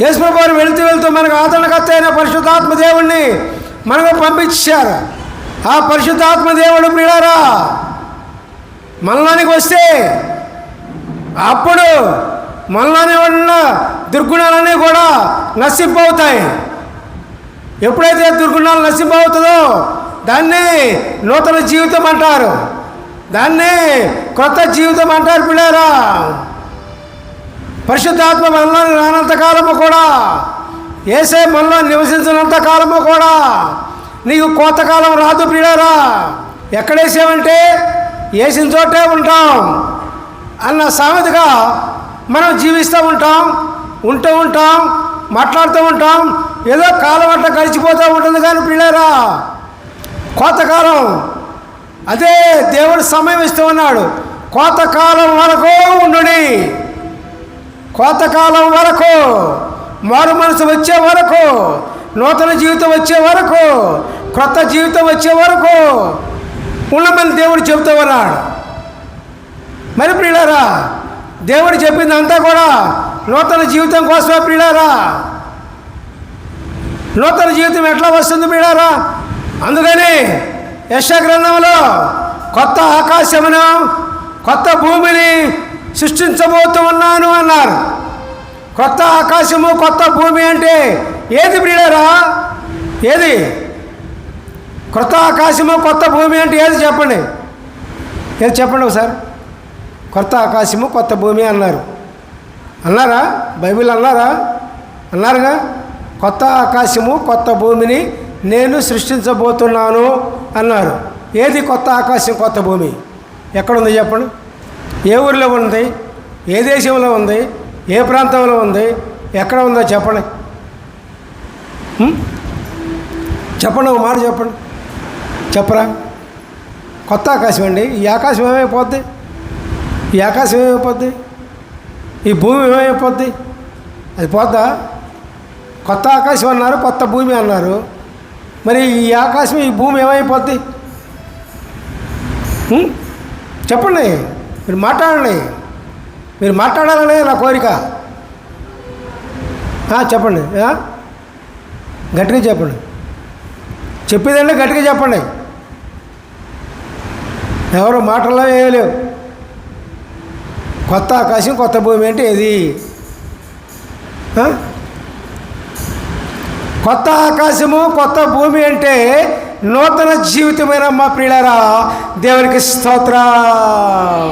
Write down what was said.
యేసుప్రభు వారు వెళుతూ మనకు ఆదరణకర్త అయిన పరిశుద్ధాత్మ దేవుణ్ణి మనకు పంపించారు. ఆ పరిశుద్ధాత్మ దేవుడు ప్రియులారా మనలోనికి వస్తే అప్పుడు మనలోనే ఉన్న దుర్గుణాలన్నీ కూడా నశింపవుతాయి. ఎప్పుడైతే దుర్గుణాలు నశింపవుతుందో దాన్ని నూతన జీవితం అంటారు, దాన్ని కొత్త జీవితం అంటారు పిల్లారా. పరిశుద్ధాత్మ మనలో రానంత కాలము కూడా, యేసే మనలో నివసించినంత కాలము కూడా నీకు కోతకాలం రాదు పిల్లారా. ఎక్కడేసామంటే వేసిన చోటే ఉంటాం అన్న సామెతగా మనం జీవిస్తూ ఉంటాం, మాట్లాడుతూ ఉంటాం. ఏదో కాలం అట్లా గడిచిపోతూ ఉంటుంది. కానీ పిల్లారా కోతకాలం అదే దేవుడు సమయం ఇస్తూ ఉన్నాడు. కోతకాలం వరకు ఉండుని, కోతకాలం వరకు, మారు మనసు వచ్చే వరకు, నూతన జీవితం వచ్చే వరకు, క్రొత్త జీవితం వచ్చే వరకు ఉండమని దేవుడు చెబుతూ ఉన్నాడు. మరి ప్రియులారా దేవుడు చెప్పిందంతా కూడా నూతన జీవితం కోసమే ప్రియులారా. నూతన జీవితం ఎట్లా వస్తుంది ప్రియులారా? అందుకని యెషయా గ్రంథంలో కొత్త ఆకాశమును కొత్త భూమిని సృష్టించబోతూ ఉన్నాను అన్నారు. కొత్త ఆకాశము కొత్త భూమి అంటే ఏది ప్రియులారా? ఏది కొత్త ఆకాశము కొత్త భూమి అంటే ఏది చెప్పండి, ఏది చెప్పండి ఒకసారి. కొత్త ఆకాశము కొత్త భూమి అన్నారా? బైబిల్ అన్నారుగా. కొత్త ఆకాశము కొత్త భూమిని నేను సృష్టించబోతున్నాను అన్నారు. ఏది కొత్త ఆకాశం కొత్త భూమి? ఎక్కడుంది చెప్పండి? ఏ ఊరిలో ఉంది? ఏ దేశంలో ఉంది? ఏ ప్రాంతంలో ఉంది? ఎక్కడ ఉందో చెప్పండి. చెప్పండి, ఒక మాట చెప్పండి. చెప్పరా? కొత్త ఆకాశం అండి. ఈ ఆకాశం ఏమైపోద్ది? ఈ ఆకాశం ఏమైపోద్ది? ఈ భూమి ఏమైపోద్ది? అది పోద్దా? కొత్త ఆకాశం అన్నారు, కొత్త భూమి అన్నారు. మరి ఈ ఆకాశం ఈ భూమి ఏమైపోద్ది? చెప్పండి, మీరు మాట్లాడండి. మీరు మాట్లాడాలనే నా కోరిక. చెప్పండి, గట్టిగా చెప్పండి. చెప్పేదండి గట్టిగా చెప్పండి. ఎవరు మాటల్లో వేయలేవు. కొత్త ఆకాశం కొత్త భూమి అంటే ఏది? కొత్త ఆకాశము కొత్త భూమి అంటే నూతన జీవితమైన మా ప్రియులారా దేవునికి స్తోత్రం.